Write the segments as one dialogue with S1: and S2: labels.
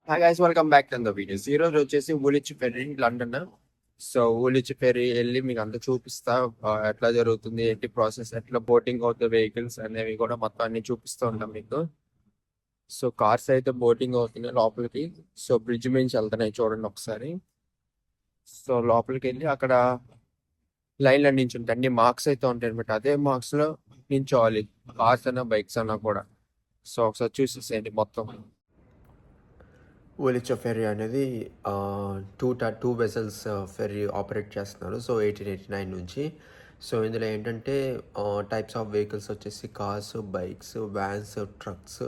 S1: Hi guys, welcome back to the videos. ఈ రోజు వచ్చేసి ఊలిచ్ ఫెర్రీ లండన్. సో ఊలిచ్ ఫెర్రీ వెళ్ళి మీకు అంతా చూపిస్తా. ఎట్లా జరుగుతుంది, ఏంటి ప్రాసెస్, ఎట్లా బోటింగ్ అవుతుంది, వెహికల్స్ అనేవి కూడా మొత్తం అన్ని చూపిస్తూ ఉంటాం మీకు. సో కార్స్ అయితే బోటింగ్ అవుతున్నాయి లోపలికి. సో బ్రిడ్జ్ నుంచి వెళ్తున్నాయి చూడండి ఒకసారి. సో లోపలికి వెళ్ళి అక్కడ లైన్లో నించుంటాయి, అన్ని మార్క్స్ అయితే ఉంటాయి అనమాట. అదే మార్క్స్ లో నించోవాలి, కార్స్ అన్నా బైక్స్ అన్నా కూడా. సో ఒకసారి చూసేసేయండి మొత్తం.
S2: ఊలిచ్ ఫెర్రీ అనేది టూ వెసల్స్ ఫెర్రీ ఆపరేట్ చేస్తున్నారు. సో 1889 నుంచి. సో ఇందులో ఏంటంటే టైప్స్ ఆఫ్ వెహికల్స్ వచ్చేసి cars, bikes, vans, trucks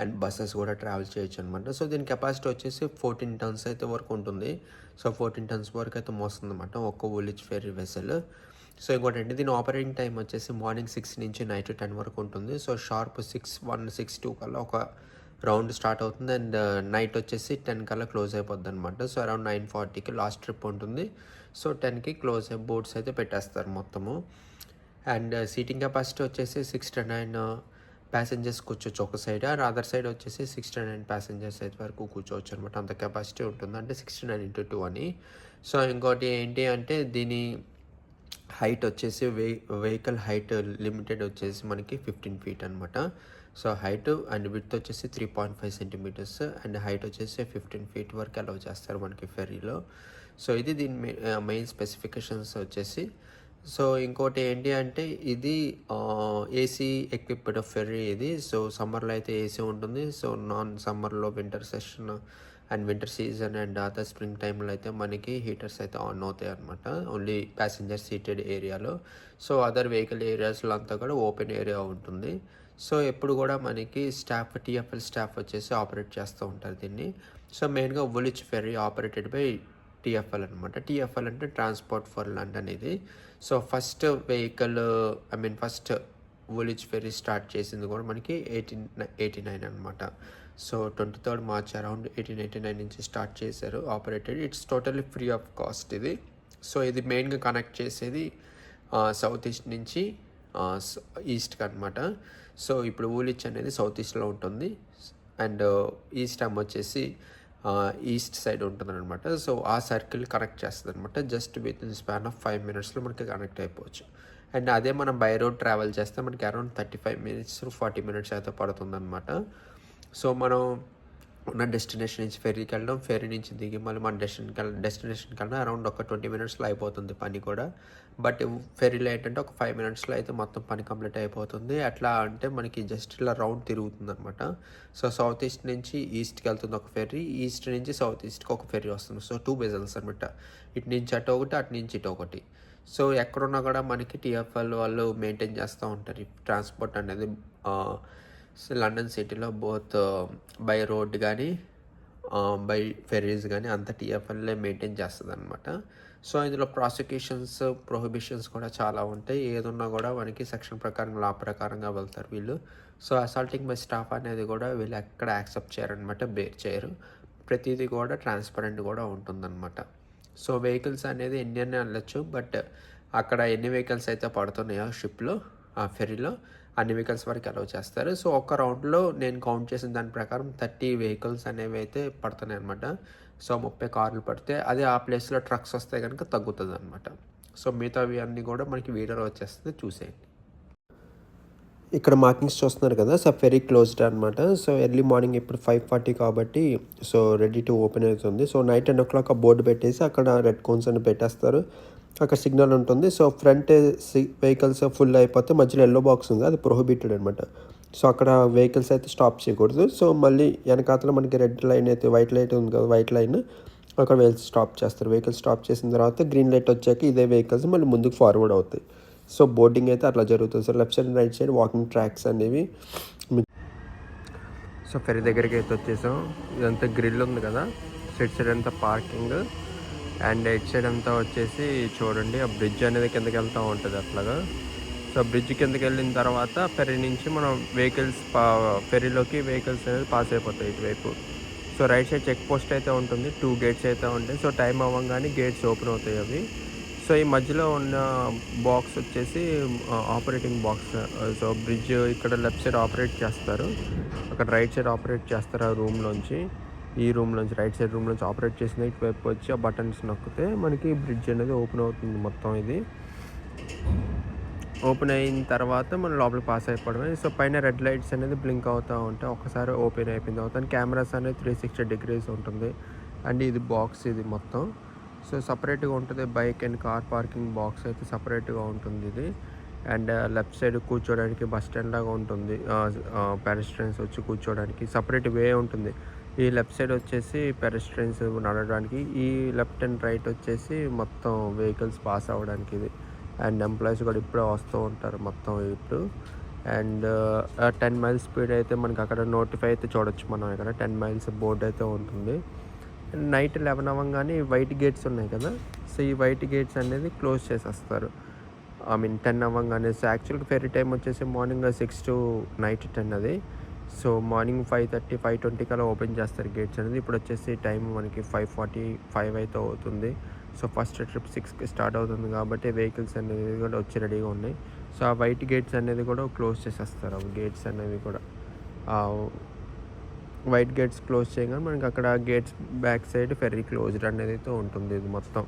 S2: and buses కూడా ట్రావెల్ చేయొచ్చు అనమాట. సో దీని కెపాసిటీ వచ్చేసి 14 టన్స్ అయితే వరకు ఉంటుంది. సో 14 టన్స్ వరకు అయితే మోస్తుంది అనమాట ఒక్క ఊలిచ్ ఫెర్రీ వెసల్. సో ఇంకోటి ఏంటి, దీని ఆపరేటింగ్ టైం వచ్చేసి మార్నింగ్ 6 నుంచి నైట్ 10 వరకు ఉంటుంది. సో షార్ప్ 6:1-6:2 కల్లా ఒక రౌండ్ స్టార్ట్ అవుతుంది అండ్ నైట్ వచ్చేసి 10 కల్లా క్లోజ్ అయిపోద్ది అనమాట. సో అరౌండ్ 9:40కి లాస్ట్ ట్రిప్ ఉంటుంది. సో 10కి క్లోజ్ అయ్యి బోట్స్ అయితే పెట్టేస్తారు మొత్తము. అండ్ సీటింగ్ కెపాసిటీ వచ్చేసి 69 ప్యాసింజర్స్ కూర్చోవచ్చు ఒక సైడ్, అండ్ అదర్ సైడ్ వచ్చేసి 69 ప్యాసింజర్స్ అయితే వరకు కూర్చోవచ్చు అనమాట. అంత కెపాసిటీ ఉంటుంది, అంటే 69x2 అని. సో ఇంకోటి ఏంటి అంటే దీని హైట్ వచ్చేసి వెహికల్ హైట్ లిమిటెడ్ వచ్చేసి మనకి 15 feet అనమాట. సో హైట్ అండ్ విడ్త్ వచ్చేసి 3.5 సెంటీమీటర్స్ అండ్ హైట్ వచ్చేసి 15 feet వరకు అలౌ చేస్తారు మనకి ఫెర్రీలో. సో ఇది దీని మెయిన్ స్పెసిఫికేషన్స్ వచ్చేసి. సో ఇంకోటి ఏంటి అంటే ఇది ఏసీ ఎక్విప్డ్ ఫెర్రీ ఇది. సో సమ్మర్లో అయితే ఏసీ ఉంటుంది. సో నాన్ సమ్మర్లో winter session and winter season and other spring టైంలో అయితే మనకి హీటర్స్ అయితే ఆన్ అవుతాయి అనమాట, ఓన్లీ ప్యాసింజర్ సీటెడ్ ఏరియాలో. సో అదర్ వెహికల్ ఏరియాస్లో అంతా కూడా ఓపెన్ ఏరియా ఉంటుంది. సో ఎప్పుడు కూడా మనకి టీఎఫ్ఎల్ స్టాఫ్ వచ్చేసి ఆపరేట్ చేస్తూ ఉంటారు దీన్ని. సో మెయిన్గా Woolwich ferry operated by TfL అనమాట. టీఎఫ్ఎల్ అంటే ట్రాన్స్పోర్ట్ ఫర్ లండన్ ఇది. So first first Woolwich ferry start చేసింది కూడా మనకి 1889 అనమాట. సో 23rd March అరౌండ్ 1889 నుంచి స్టార్ట్ చేశారు operated. It's totally free of cost ఇది. సో ఇది మెయిన్గా కనెక్ట్ చేసేది సౌత్ ఈస్ట్ నుంచి ఈస్ట్కి అనమాట. సో ఇప్పుడు ఊలిచ్ అనేది సౌత్ ఈస్ట్లో ఉంటుంది అండ్ ఈస్ట్ వచ్చేసి ఈస్ట్ సైడ్ ఉంటుంది అనమాట. సో ఆ సర్కిల్ కనెక్ట్ చేస్తుంది అనమాట. Just with in span of 5 minutesలో మనకి కనెక్ట్ అయిపోవచ్చు. అండ్ అదే మనం బై రోడ్ ట్రావెల్ చేస్తే మనకి అరౌండ్ 35 minutes to 40 minutes అయితే పడుతుంది అనమాట. సో మనం ఉన్న డెస్టినేషన్ నుంచి ఫెర్రీకి వెళ్ళడం, ఫెర్రీ నుంచి దిగి మళ్ళీ మన డెస్టినేషన్కి వెళ్ళడం అరౌండ్ ఒక 20 minutesలో అయిపోతుంది పని కూడా. బట్ ఫెర్రీలో ఏంటంటే ఒక 5 minutesలో అయితే మొత్తం పని కంప్లీట్ అయిపోతుంది. అట్లా అంటే మనకి జస్ట్ ఇలా రౌండ్ తిరుగుతుంది అనమాట. సో సౌత్ ఈస్ట్ నుంచి ఈస్ట్కి వెళ్తుంది ఒక ఫెర్రీ, ఈస్ట్ నుంచి సౌత్ ఈస్ట్కి ఒక ఫెర్రీ వస్తుంది. సో 2 వెసల్స్ అనమాట, ఇటు నుంచి అటు ఒకటి, అటు నుంచి ఇటు ఒకటి. సో ఎక్కడున్నా కూడా మనకి టీఎఫ్ఎల్ వాళ్ళు మెయింటైన్ చేస్తూ ఉంటారు ఈ ట్రాన్స్పోర్ట్ అనేది. లండన్ సిటీలో బోత్ బై రోడ్ కానీ బై ఫెర్రీస్ కానీ అంత టీఎఫ్ఎల్ఏ మెయింటైన్ చేస్తుంది అనమాట. సో ఇందులో ప్రొహిబిషన్స్ కూడా చాలా ఉంటాయి. ఏదున్నా కూడా మనకి సెక్షన్ ప్రకారం, లా ప్రకారంగా వెళ్తారు వీళ్ళు. సో అసాల్టింగ్ బై స్టాఫ్ అనేది కూడా వీళ్ళు ఎక్కడ యాక్సెప్ట్ చేయరనమాట, బేర్ చేయరు. ప్రతిదీ కూడా ట్రాన్స్పరెంట్ కూడా ఉంటుందన్నమాట. సో వెహికల్స్ అనేది ఎన్ని అని వెళ్ళచ్చు, బట్ అక్కడ ఎన్ని వెహికల్స్ అయితే పడుతున్నాయో షిప్లో, ఆ ఫెర్రీలో అన్ని వెహికల్స్ వరకు అలౌ చేస్తారు. సో ఒక్క రౌండ్లో నేను కౌంట్ చేసిన దాని ప్రకారం 30 వెహికల్స్ అనేవి అయితే పడుతున్నాయి అనమాట. సో 30 కార్లు పడితే అదే ఆ ప్లేస్లో ట్రక్స్ వస్తే కనుక తగ్గుతుంది అనమాట. సో మిగతావి అన్నీ కూడా మనకి వీడియోలో వచ్చేస్తుంది, చూసేయండి. ఇక్కడ మార్కింగ్స్ చూస్తున్నారు కదా. సో ఫెరీ క్లోజ్డ్ అనమాట. సో ఎర్లీ మార్నింగ్ ఇప్పుడు 5:40 కాబట్టి సో రెడీ టు ఓపెన్ అవుతుంది. సో నైట్ 10 o'clock ఆ బోర్డు పెట్టేసి అక్కడ రెడ్ కోన్స్ అని పెట్టేస్తారు, అక్కడ సిగ్నల్ ఉంటుంది. సో ఫ్రంట్ వెహికల్స్ ఫుల్ అయిపోతే మధ్యలో ఎల్లో బాక్స్ ఉంది, అది ప్రొహిబిటెడ్ అనమాట. సో అక్కడ వెహికల్స్ అయితే స్టాప్ చేయకూడదు. సో మళ్ళీ వెనకాతల మనకి రెడ్ లైన్ అయితే, వైట్ లైట్ ఉంది కదా, వైట్ లైన్, అక్కడ స్టాప్ చేస్తారు. వెహికల్స్ స్టాప్ చేసిన తర్వాత గ్రీన్ లైట్ వచ్చాక ఇదే వెహికల్స్ మళ్ళీ ముందుకు ఫార్వర్డ్ అవుతాయి. సో బోర్డింగ్ అయితే అట్లా జరుగుతుంది. So left side right side walking tracks అనేవి. సో ఫెరీ దగ్గరికి అయితే వచ్చేసాం. ఇదంతా గ్రిల్ ఉంది కదా, ఇటు సైడ్ అంతా పార్కింగ్ అండ్ ఇటు సైడ్ అంతా వచ్చేసి చూడండి ఆ బ్రిడ్జ్ అనేది కిందకి వెళ్తూ ఉంటుంది అట్లాగా. సో బ్రిడ్జ్ కిందకి వెళ్ళిన తర్వాత ఫెరీ నుంచి మనం ఫెరీలోకి వెహికల్స్ అనేది పాస్ అయిపోతాయి ఇటువైపు. So right side check post అయితే ఉంటుంది, 2 gates అయితే ఉంటాయి. సో టైం అవ్వగానే గేట్స్ ఓపెన్ అవుతాయి అవి. సో ఈ మధ్యలో ఉన్న బాక్స్ వచ్చేసి ఆపరేటింగ్ బాక్స్. సో బ్రిడ్జ్ ఇక్కడ లెఫ్ట్ సైడ్ ఆపరేట్ చేస్తారు, అక్కడ రైట్ సైడ్ ఆపరేట్ చేస్తారు ఆ రూమ్లోంచి. ఈ రూమ్ నుంచి రైట్ సైడ్ రూమ్ నుంచి ఆపరేట్ చేసిన ఇటువైపు వచ్చి ఆ బటన్స్ నొక్కితే మనకి బ్రిడ్జ్ అనేది ఓపెన్ అవుతుంది మొత్తం. ఇది ఓపెన్ అయిన తర్వాత మనం లోపలికి పాస్ అయిపోవడమే. సో పైన రెడ్ లైట్స్ అనేది బ్లింక్ అవుతూ ఉంటాయి. ఒకసారి ఓపెన్ అయిపోయిన తర్వాత కెమెరాస్ అనేది 360 degrees ఉంటుంది. అండ్ ఇది బాక్స్ ఇది మొత్తం. సో సపరేట్గా ఉంటుంది. Bike and car parking box అయితే సపరేట్గా ఉంటుంది ఇది. అండ్ లెఫ్ట్ సైడ్ కూర్చోడానికి బస్ స్టాండ్ లాగా ఉంటుంది. పెడస్ట్రియన్స్ వచ్చి కూర్చోడానికి సపరేట్ వే ఉంటుంది. ఈ లెఫ్ట్ సైడ్ వచ్చేసి పెడస్ట్రియన్స్ నడవడానికి, ఈ లెఫ్ట్ అండ్ రైట్ వచ్చేసి మొత్తం వెహికల్స్ పాస్ అవ్వడానికి ఇది. అండ్ ఎంప్లాయీస్ కూడా ఇప్పుడే వస్తూ ఉంటారు మొత్తం ఇప్పుడు. అండ్ 10 miles స్పీడ్ అయితే మనకి అక్కడ నోటిఫై అయితే చూడొచ్చు మనం. ఇక్కడ 10 miles బోర్డు అయితే ఉంటుంది. నైట్ 11 అవ్వగానే వైట్ గేట్స్ ఉన్నాయి కదా, సో ఈ వైట్ గేట్స్ అనేది క్లోజ్ చేసేస్తారు. 10 అవ్వగానే. సో యాక్చువల్గా ఫెర్రీ టైం వచ్చేసి మార్నింగ్ 6 to night 10 అది. సో మార్నింగ్ 5:30, 5:20 కల్లా ఓపెన్ చేస్తారు గేట్స్ అనేది. ఇప్పుడు వచ్చేసి టైం మనకి 5:45 అయితే అవుతుంది. సో ఫస్ట్ ట్రిప్ 6కి స్టార్ట్ అవుతుంది కాబట్టి వెహికల్స్ అనేది కూడా వచ్చి రెడీగా ఉన్నాయి. సో ఆ వైట్ గేట్స్ అనేది కూడా క్లోజ్ చేసేస్తారు. అవి గేట్స్ అనేవి కూడా వైట్ గేట్స్ క్లోజ్ చేయగానే మనకి అక్కడ gates back side ferry closed అనేది అయితే ఉంటుంది ఇది మొత్తం.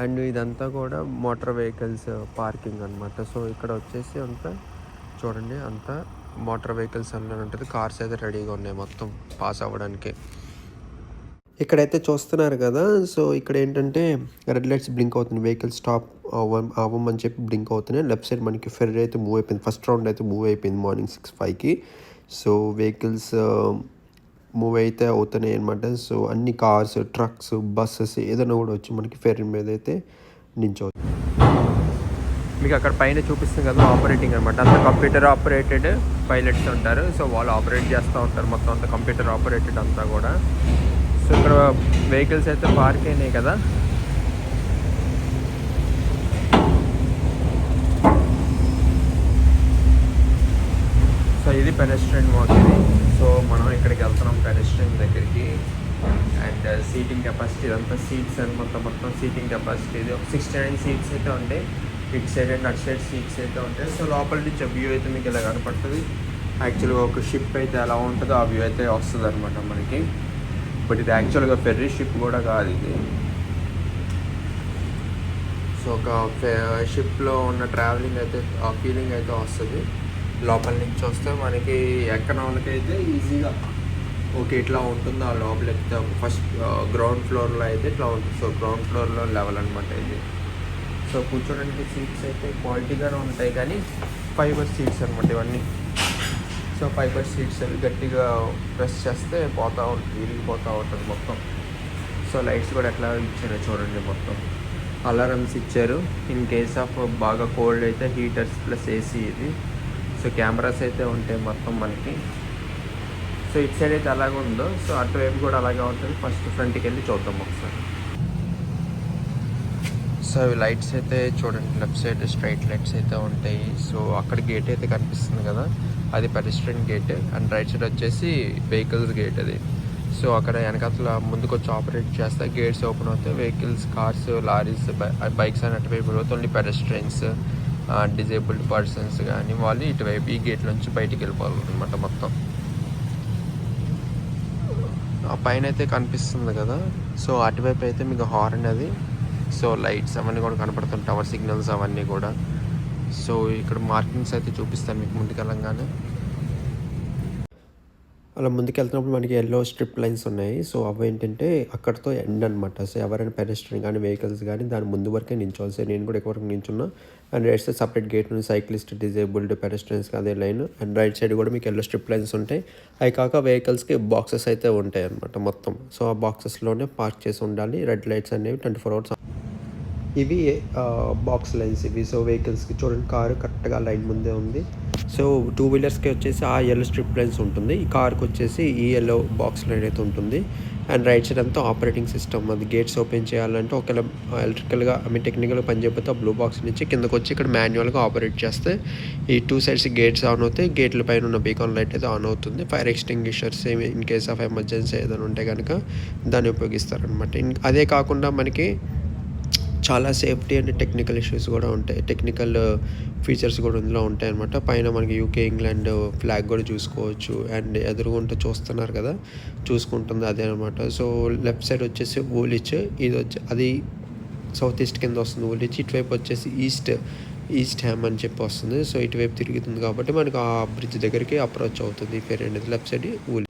S2: అండ్ ఇదంతా కూడా మోటార్ వెహికల్స్ పార్కింగ్ అనమాట. సో ఇక్కడ వచ్చేసి అంతా చూడండి, అంతా మోటార్ వెహికల్స్ అన్నీ ఉంటుంది. కార్స్ అయితే రెడీగా ఉన్నాయి మొత్తం పాస్ అవ్వడానికి. ఇక్కడైతే చూస్తున్నారు కదా, సో ఇక్కడ ఏంటంటే రెడ్ లైట్స్ బ్లింక్ అవుతుంది. వెహికల్ స్టాప్ అవ్వమని చెప్పి బ్లింక్ అవుతున్నాయి. లెఫ్ట్ సైడ్ మనకి ఫెర్రీ అయితే మూవ్ అయిపోయింది. ఫస్ట్ రౌండ్ అయితే మూవ్ అయిపోయింది మార్నింగ్ 6:05కి. సో వెహికల్స్ మూవ్ అయితే అవుతున్నాయి అనమాట. సో అన్ని కార్స్, ట్రక్స్, బస్సెస్ ఏదైనా కూడా వచ్చి మనకి ఫెర్రీ మీద అయితే నించవుతుంది. మీకు అక్కడ పైన చూపిస్తుంది కదా ఆపరేటింగ్ అనమాట. అంత కంప్యూటర్ ఆపరేటెడ్ పైలట్స్ ఉంటారు. సో వాళ్ళు ఆపరేట్ చేస్తూ ఉంటారు మొత్తం అంత కంప్యూటర్ ఆపరేటెడ్ అంతా కూడా. సో ఇక్కడ వెహికల్స్ అయితే పార్క్ అయినాయి కదా. సో ఇది పెడెస్ట్రియన్ వాక్ ఇది. సో మనం ఇక్కడికి వెళ్తున్నాం పెడెస్ట్రియన్ దగ్గరికి. అండ్ సీటింగ్ కెపాసిటీ ఇదంతా సీట్స్ అని మొత్తం సీటింగ్ కెపాసిటీ ఇది 69 seats అయితే ఉంటాయి. ఇటు సైడ్ అండ్ అటు సైడ్ సీట్స్ అయితే ఉంటాయి. సో లోపల నుంచి వ్యూ అయితే మీకు ఇలా కనపడుతుంది. యాక్చువల్గా ఒక షిప్ అయితే ఎలా ఉంటుందో ఆ వ్యూ అయితే వస్తుంది అనమాట మనకి. బట్ ఇది యాక్చువల్గా ఫెర్రీ షిప్ కూడా కాదు ఇది. సో ఒక షిప్లో ఉన్న ట్రావెలింగ్ అయితే ఆ ఫీలింగ్ అయితే వస్తుంది. లోపల నుంచి వస్తే మనకి ఎక్కన వాళ్ళకైతే ఈజీగా ఓకే ఇట్లా ఉంటుంది. ఆ లోపల ఎక్కితే ఫస్ట్ గ్రౌండ్ ఫ్లోర్లో అయితే ఇట్లా ఉంటుంది. సో గ్రౌండ్ ఫ్లోర్లో లెవెల్ అనమాట ఇది. సో కూర్చోడానికి సీట్స్ అయితే క్వాలిటీగానే ఉంటాయి, కానీ ఫైబర్ సీట్స్ అనమాట ఇవన్నీ. సో ఫైబర్ సీట్స్ అవి గట్టిగా ప్రెస్ చేస్తే పోతూ ఉంటుంది, విరిగిపోతూ ఉంటుంది మొత్తం. సో లైట్స్ కూడా ఎట్లా ఇచ్చారో చూడండి మొత్తం. అలారమ్స్ ఇచ్చారు. ఇన్ కేస్ ఆఫ్ బాగా కోల్డ్ అయితే హీటర్స్ ప్లస్ ఏసీ ఇది. సో కెమెరాస్ అయితే ఉంటాయి మొత్తం మనకి. సో ఇటు సైడ్ అయితే అలాగే ఉందో, సో అటువైపు కూడా అలాగే ఉంటుంది. ఫస్ట్ ఫ్రంట్కి వెళ్ళి చూద్దాం ఒకసారి. సో ఇవి లైట్స్ అయితే చూడండి, లెఫ్ట్ సైడ్ స్ట్రైట్ లైట్స్ అయితే ఉంటాయి. సో అక్కడ గేట్ అయితే కనిపిస్తుంది కదా, అది pedestrian gate. And right side వచ్చేసి వెహికల్స్ గేట్ అది. సో అక్కడ వెనకాల ముందుకు వచ్చి ఆపరేట్ చేస్తే గేట్స్ ఓపెన్ అవుతాయి. వెహికల్స్, కార్స్, లారీస్, బైక్స్ అని అటువైపు ఓన్లీ పెడెస్ట్రియన్స్, డిజేబుల్డ్ పర్సన్స్ కానీ వాళ్ళు ఇటువైపు ఈ గేట్ నుంచి బయటికి వెళ్ళిపోవాలన్నమాట మొత్తం. ఆ పైన అయితే కనిపిస్తుంది కదా, సో అటువైపు అయితే మీకు హార్న్ అది, సో లైట్స్ అవన్నీ కూడా కనపడుతుంది, టవర్ సిగ్నల్స్ అవన్నీ కూడా. సో ఇక్కడ మార్కింగ్స్ అయితే చూపిస్తాను మీకు ముందుకెళ్ళంగానే. అలా ముందుకెళ్తున్నప్పుడు మనకి ఎల్లో స్ట్రిప్ లైన్స్ ఉన్నాయి. సో అవి ఏంటంటే అక్కడితో ఎండ్ అనమాట. సో ఎవరైనా పెడెస్ట్రియన్ కానీ వెహికల్స్ కానీ దాని ముందు వరకే నించోవాలి. సో నేను కూడా ఎక్కువ వరకు నించున్నా. And right side separate gate ఉంది, సైక్లిస్ట్, డిజేబుల్డ్, పెడెస్ట్రియన్స్కి అదే లైన్. అండ్ రైట్ సైడ్ కూడా మీకు ఎల్లో స్ట్రిప్ లైన్స్ ఉంటాయి. అవి కాక వెహికల్స్కి బాక్సెస్ అయితే ఉంటాయి అనమాట మొత్తం. సో ఆ బాక్సెస్లోనే పార్క్ చేసి ఉండాలి. రెడ్ లైట్స్ అనేవి 24 hours. ఇవి బాక్స్ లైన్స్ ఇవి. సో వెహికల్స్కి చూడండి, కారు కరెక్ట్గా లైన్ ముందే ఉంది. సో 2 wheelersకి వచ్చేసి ఆ ఎల్లో స్ట్రిప్ లైన్స్ ఉంటుంది. ఈ కార్కి వచ్చేసి ఈ ఎల్లో బాక్స్ లైన్ అయితే ఉంటుంది. అండ్ రైట్ సైడ్ అంతా ఆపరేటింగ్ సిస్టమ్. అది గేట్స్ ఓపెన్ చేయాలంటే ఒకవేళ ఎలక్ట్రికల్గా టెక్నికల్గా పనిచేయకపోతే ఆ బ్లూ బాక్స్ నుంచి కిందకు వచ్చి ఇక్కడ మాన్యువల్గా ఆపరేట్ చేస్తే ఈ 2 sides గేట్స్ ఆన్ అవుతాయి. గేట్ల పైన ఉన్న బీకాన్ లైట్ అయితే ఆన్ అవుతుంది. Fire extinguishers in case of emergency ఏదైనా ఉంటే కనుక దాన్ని ఉపయోగిస్తారనమాట. అదే కాకుండా మనకి చాలా సేఫ్టీ అండ్ టెక్నికల్ ఇష్యూస్ కూడా ఉంటాయి. టెక్నికల్ ఫీచర్స్ కూడా ఇందులో ఉంటాయన్నమాట. పైన మనకి యూకే, ఇంగ్లాండ్ ఫ్లాగ్ కూడా చూసుకోవచ్చు. అండ్ ఎదురుగుంట చూస్తున్నారు కదా, చూసుకుంటుంది అదే అనమాట. సో లెఫ్ట్ సైడ్ వచ్చేసి ఊలిచ్, ఇది వచ్చి అది సౌత్ ఈస్ట్ కింద వస్తుంది ఊలిచ్. ఇటువైపు వచ్చేసి ఈస్ట్ హ్యామ్ అని చెప్పి వస్తుంది. సో ఇటువైపు తిరుగుతుంది కాబట్టి మనకు ఆ బ్రిడ్జ్ దగ్గరికి అప్రోచ్ అవుతుంది ఈ ఫెరీ అనేది. Left side ఊలిచ్.